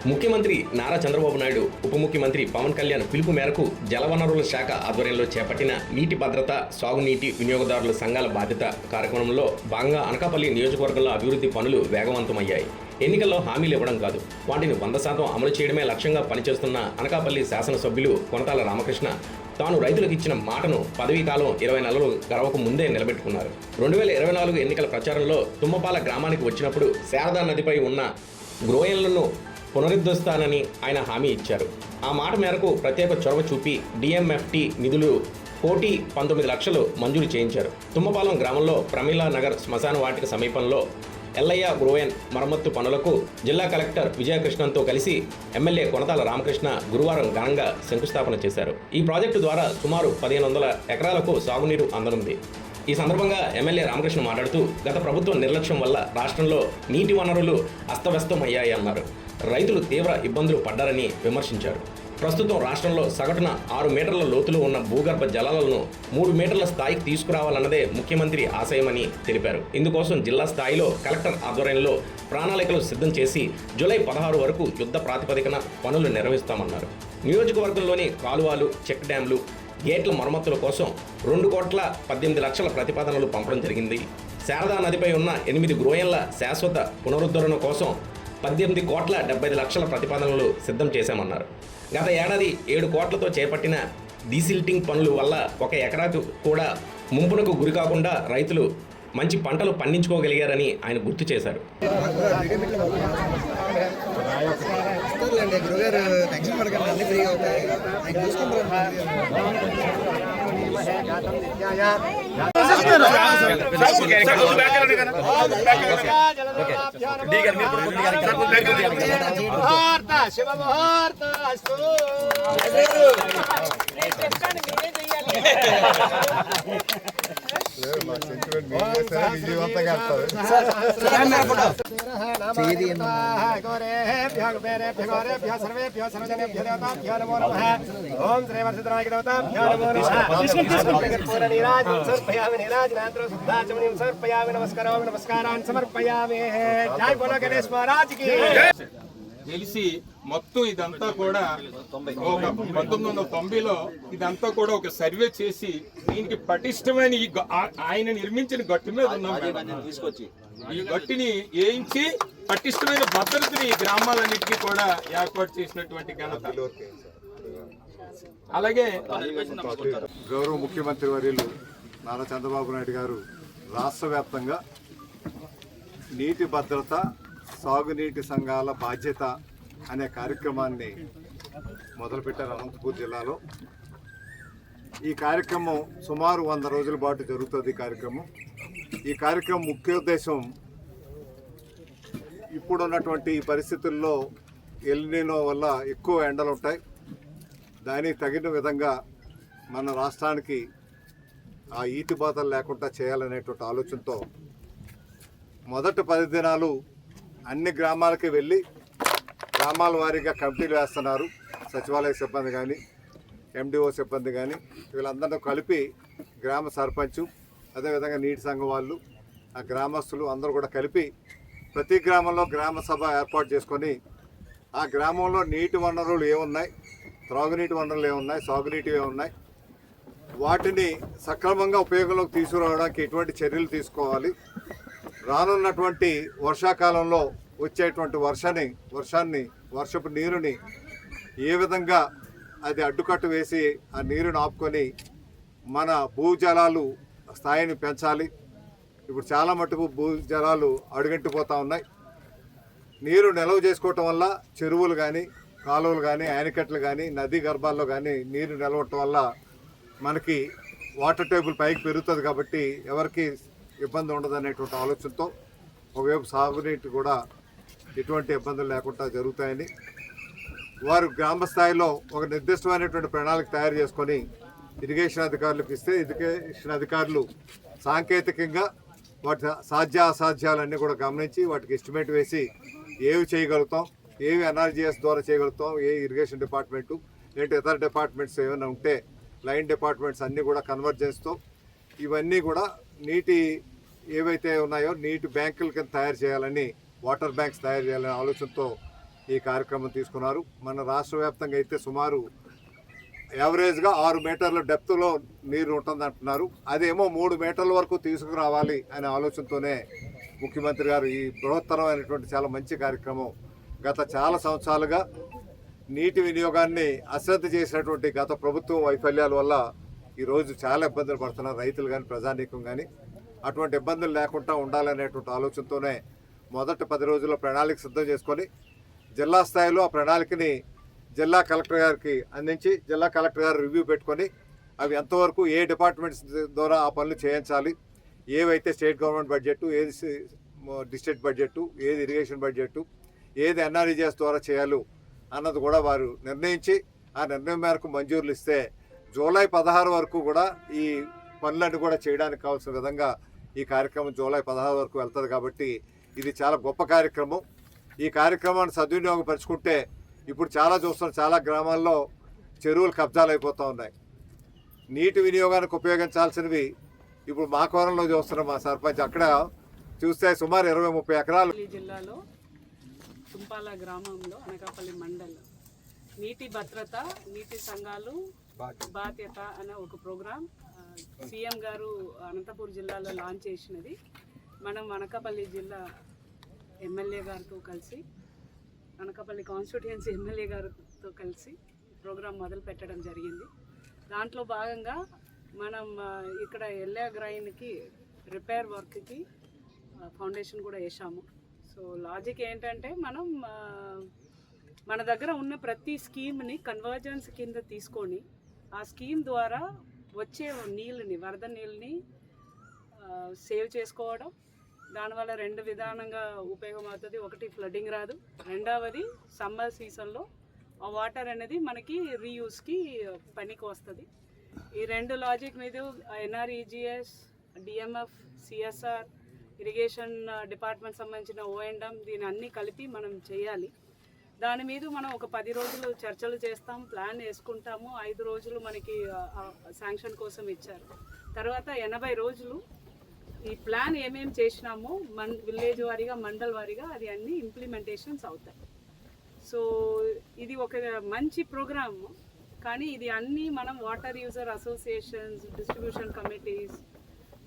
ముఖ్యమంత్రి నారా చంద్రబాబు నాయుడు, ఉప ముఖ్యమంత్రి పవన్ కళ్యాణ్ పిలుపు మేరకు జలవనరుల శాఖ ఆధ్వర్యంలో చేపట్టిన నీటి భద్రత, సాగునీటి వినియోగదారుల సంఘాల బాధ్యత కార్యక్రమంలో భాగంగా అనకాపల్లి నియోజకవర్గంలో అభివృద్ధి పనులు వేగవంతమయ్యాయి. ఎన్నికల్లో హామీలు ఇవ్వడం కాదు, వాటిని 100% అమలు చేయడమే లక్ష్యంగా పనిచేస్తున్న అనకాపల్లి శాసనసభ్యులు కొనతాల రామకృష్ణ తాను రైతులకు ఇచ్చిన మాటను పదవీకాలం 20 నెలలు గడవకు ముందే నిలబెట్టుకున్నారు. 2024 ఎన్నికల ప్రచారంలో తుమ్మపాల గ్రామానికి వచ్చినప్పుడు శారదా నదిపై ఉన్న గ్రోయన్లను పునరుద్ధరిస్తానని ఆయన హామీ ఇచ్చారు. ఆ మాట మేరకు ప్రత్యేక చొరవ చూపి డిఎంఎఫ్టి నిధులు 1,19 లక్షలు మంజూరు చేయించారు. తుమ్మపాలెం గ్రామంలో ప్రమీలా నగర్ శ్మశాన వాటిక సమీపంలో ఎల్లయ్య గ్రోయన్ మరమ్మత్తు పనులకు జిల్లా కలెక్టర్ విజయకృష్ణన్తో కలిసి ఎమ్మెల్యే కొనతాల రామకృష్ణ గురువారం ఘనంగా శంకుస్థాపన చేశారు. ఈ ప్రాజెక్టు ద్వారా సుమారు 1,500 ఎకరాలకు సాగునీరు అందనుంది. ఈ సందర్భంగా ఎమ్మెల్యే రామకృష్ణ మాట్లాడుతూ గత ప్రభుత్వం నిర్లక్ష్యం వల్ల రాష్ట్రంలో నీటి వనరులు అస్తవ్యస్తమయ్యాయి అన్నారు. రైతులు తీవ్ర ఇబ్బందులు పడ్డారని విమర్శించారు. ప్రస్తుతం రాష్ట్రంలో సగటున 6 మీటర్ల లోతులో ఉన్న భూగర్భ జలాలను 3 మీటర్ల స్థాయికి తీసుకురావాలన్నదే ముఖ్యమంత్రి ఆశయమని తెలిపారు. ఇందుకోసం జిల్లా స్థాయిలో కలెక్టర్ ఆధ్వర్యంలో ప్రణాళికలు సిద్ధం చేసి జూలై 16 వరకు యుద్ధ ప్రాతిపదికన పనులు నిర్వహిస్తామన్నారు. నియోజకవర్గంలోని కాలువలు, చెక్ డ్యాంలు, గేట్ల మరమ్మతుల కోసం 2,18 లక్షల ప్రతిపాదనలు పంపడం జరిగింది. శారదా నదిపై ఉన్న 8 గ్రోయన్ల శాశ్వత పునరుద్ధరణ కోసం 18,75 లక్షల ప్రతిపాదనలు సిద్ధం చేశామన్నారు. గత ఏడాది 7 కోట్లతో చేపట్టిన డీసిల్టింగ్ పనుల వల్ల 1 ఎకరాకు కూడా ముంపునకు గురి కాకుండా రైతులు మంచి పంటలు పండించుకోగలిగారని ఆయన గుర్తు చేశారు. తెలిసి మొత్తం ఇదంతా కూడా ఒక 1990లో ఇదంతా కూడా ఒక సర్వే చేసి దీనికి పటిష్టమైన ఆయన నిర్మించిన గట్టు మీద ఉన్నాం. ఈ గట్టిని వేయించి పటిష్టమైన భద్రతని గ్రామాలన్నిటికీ కూడా ఏర్పాటు చేసినటువంటి ఘనత. అలాగే గౌరవ ముఖ్యమంత్రి వర్యులు నారా చంద్రబాబు నాయుడు గారు రాష్ట్ర వ్యాప్తంగా నీటి భద్రత, సాగునీటి సంఘాల బాధ్యత అనే కార్యక్రమాన్ని మొదలుపెట్టారు అనంతపూర్ జిల్లాలో. ఈ కార్యక్రమం సుమారు 100 రోజుల పాటు జరుగుతుంది. ఈ కార్యక్రమం ముఖ్య ఉద్దేశం ఇప్పుడున్నటువంటి ఈ పరిస్థితుల్లో ఎల్నినో వల్ల ఎక్కువ ఎండలు ఉంటాయి. దానికి తగిన విధంగా మన రాష్ట్రానికి ఆ ఈతిబాతలు లేకుండా చేయాలనేటువంటి ఆలోచనతో మొదటి 10 దినాలు అన్ని గ్రామాలకి వెళ్ళి గ్రామాల వారీగా కమిటీలు వేస్తున్నారు. సచివాలయ సిబ్బంది కానీ, ఎండిఓ సిబ్బంది కానీ, వీళ్ళందరినీ కలిపి గ్రామ సర్పంచు, అదేవిధంగా నీటి సంఘం వాళ్ళు, ఆ గ్రామస్తులు అందరూ కూడా కలిపి ప్రతి గ్రామంలో గ్రామ సభ ఏర్పాటు చేసుకొని ఆ గ్రామంలో నీటి వనరులు ఏమున్నాయి, త్రాగునీటి వనరులు ఏమున్నాయి, సాగునీటి ఏమున్నాయి, వాటిని సక్రమంగా ఉపయోగంలోకి తీసుకురావడానికి ఎటువంటి చర్యలు తీసుకోవాలి, రానున్నటువంటి వర్షాకాలంలో వచ్చేటువంటి వర్షపు నీరుని ఏ విధంగా అది అడ్డుకట్టు వేసి ఆ నీరుని ఆపుకొని మన భూజలాలు స్థాయిని పెంచాలి. ఇప్పుడు చాలా మటుకు భూజలాలు అడుగంటిపోతూ ఉన్నాయి. నీరు నిల్వ చేసుకోవటం వల్ల చెరువులు కానీ, కాలువలు కానీ, ఆనకట్టలు కానీ, నదీ గర్భాల్లో కానీ నీరు నిలవటం వల్ల మనకి వాటర్ టేబుల్ పైకి పెరుగుతుంది. కాబట్టి ఎవరికి ఇబ్బంది ఉండదు అనేటువంటి ఆలోచనతో ఒకవైపు సాగునీటి కూడా ఎటువంటి ఇబ్బందులు లేకుండా జరుగుతాయని వారు గ్రామ స్థాయిలో ఒక నిర్దిష్టమైనటువంటి ప్రణాళిక తయారు చేసుకొని ఇరిగేషన్ అధికారులకు ఇస్తే ఇరిగేషన్ అధికారులు సాంకేతికంగా వాటి సాధ్య అసాధ్యాలన్నీ కూడా గమనించి వాటికి ఎస్టిమేట్ వేసి ఏవి చేయగలుగుతాం, ఏవి ఎన్ఆర్జీఎస్ ద్వారా చేయగలుగుతాం, ఏ ఇరిగేషన్ డిపార్ట్మెంటు లేదంటే ఇతర డిపార్ట్మెంట్స్ ఏమైనా ఉంటే లైన్ డిపార్ట్మెంట్స్ అన్నీ కూడా కన్వర్జెన్స్తో ఇవన్నీ కూడా నీటి ఏవైతే ఉన్నాయో నీటి బ్యాంకుల కింద తయారు చేయాలని, వాటర్ బ్యాంక్స్ తయారు చేయాలనే ఆలోచనతో ఈ కార్యక్రమం తీసుకున్నారు. మన రాష్ట్ర వ్యాప్తంగా అయితే సుమారు యావరేజ్గా 6 మీటర్ల డెప్త్లో నీరు ఉంటుంది అంటున్నారు. అదేమో 3 మీటర్ల వరకు తీసుకురావాలి అనే ఆలోచనతోనే ముఖ్యమంత్రి గారు ఈ బృహత్తరమైనటువంటి చాలా మంచి కార్యక్రమం గత చాలా సంవత్సరాలుగా నీటి వినియోగాన్ని అశ్రద్ధ చేసినటువంటి గత ప్రభుత్వం వైఫల్యాల వల్ల ఈరోజు చాలా ఇబ్బందులు పడుతున్నారు రైతులు కానీ ప్రజానీకం కానీ. అటువంటి ఇబ్బందులు లేకుండా ఉండాలనేటువంటి ఆలోచనతోనే మొదటి 10 రోజుల్లో ప్రణాళిక సిద్ధం చేసుకొని జిల్లా స్థాయిలో ఆ ప్రణాళికని జిల్లా కలెక్టర్ గారికి అందించి జిల్లా కలెక్టర్ గారు రివ్యూ పెట్టుకొని అవి ఎంతవరకు ఏ డిపార్ట్మెంట్స్ ద్వారా ఆ పనులు చేయించాలి, ఏవైతే స్టేట్ గవర్నమెంట్ బడ్జెట్, ఏది డిస్ట్రిక్ట్ బడ్జెట్, ఏది ఇరిగేషన్ బడ్జెట్, ఏది ఎన్ఆర్ఈజీఎస్ ద్వారా చేయాలి అన్నది కూడా వారు నిర్ణయించి ఆ నిర్ణయం మేరకు మంజూరులు ఇస్తే జూలై 16 వరకు కూడా ఈ పనులన్నీ కూడా చేయడానికి కావాల్సిన విధంగా ఈ కార్యక్రమం జూలై 16 వరకు వెళ్తుంది. కాబట్టి ఇది చాలా గొప్ప కార్యక్రమం. ఈ కార్యక్రమాన్ని సద్వినియోగపరుచుకుంటే ఇప్పుడు చాలా చూస్తున్నాం, చాలా గ్రామాల్లో చెరువులు కబ్జాలు అయిపోతూ ఉన్నాయి. నీటి వినియోగానికి ఉపయోగించాల్సినవి ఇప్పుడు మా కోరంలో చూస్తున్నాం. మా సర్పంచ్ అక్కడ చూస్తే సుమారు 20-30 ఎకరాలు. జిల్లాలో తుంపాల గ్రామంలో అనకాపల్లి మండల్ నీటి భద్రత నీటి సంఘాలు బాధ్యత అనే ఒక ప్రోగ్రాం సీఎం గారు అనంతపురం జిల్లాలో లాంచ్ చేసినది. మనం అనకాపల్లి జిల్లా ఎమ్మెల్యే గారితో కలిసి అనకాపల్లి కాన్స్టిట్యుయెన్సీ ఎమ్మెల్యే గారితో కలిసి ప్రోగ్రాం మొదలు పెట్టడం జరిగింది. దాంట్లో భాగంగా మనం ఇక్కడ ఎల్ఏ గ్రైన్కి రిపేర్ వర్క్కి ఫౌండేషన్ కూడా వేసాము. సో లాజిక్ ఏంటంటే మనం మన దగ్గర ఉన్న ప్రతి స్కీమ్ని కన్వర్జెన్స్ కింద తీసుకొని ఆ స్కీమ్ ద్వారా వచ్చే నీళ్ళని వరద నీళ్ళని సేవ్ చేసుకోవడం, దానివల్ల 2 విధానంగా ఉపయోగం అవుతుంది. ఒకటి ఫ్లడ్డింగ్ రాదు, రెండవది సమ్మర్ సీజన్లో ఆ వాటర్ అనేది మనకి రీయూస్కి పనికి వస్తుంది. ఈ 2 లాజిక్ మీద NREGS, DMF, CSR, irrigation department సంబంధించిన ఓఎండ్ఎం దీని అన్నీ కలిపి మనం చేయాలి. దాని మీద మనం ఒక 10 రోజులు చర్చలు చేస్తాం, ప్లాన్ వేసుకుంటాము. 5 రోజులు మనకి శాంక్షన్ కోసం ఇచ్చారు. తర్వాత 80 రోజులు ఈ ప్లాన్ ఏమేమి చేసినామో విలేజ్ వారీగా మండల్ వారీగా అది అన్నీ ఇంప్లిమెంటేషన్స్ అవుతాయి. సో ఇది ఒక మంచి ప్రోగ్రామ్. కానీ ఇది అన్నీ మనం water user associations, distribution committees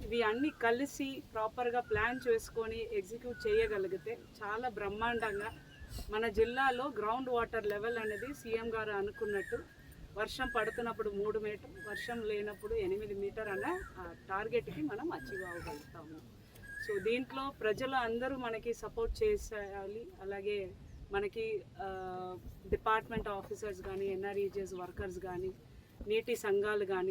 ఇవి అన్నీ కలిసి ప్రాపర్గా ప్లాన్ చేసుకొని ఎగ్జిక్యూట్ చేయగలిగితే చాలా బ్రహ్మాండంగా మన జిల్లాలో గ్రౌండ్ వాటర్ లెవెల్ అనేది సీఎం గారు అనుకున్నట్టు వర్షం పడుతున్నప్పుడు 3 మీటర్, వర్షం లేనప్పుడు 8 మీటర్ అన్న టార్గెట్కి మనం అచీవ్ అవ్వగలుగుతాము. సో దీంట్లో ప్రజలు అందరూ మనకి సపోర్ట్ చేయాలి. అలాగే మనకి డిపార్ట్మెంట్ ఆఫీసర్స్ కానీ, ఎన్ఆర్ఈజీఎస్ వర్కర్స్ కానీ, నీటి సంఘాలు కానీ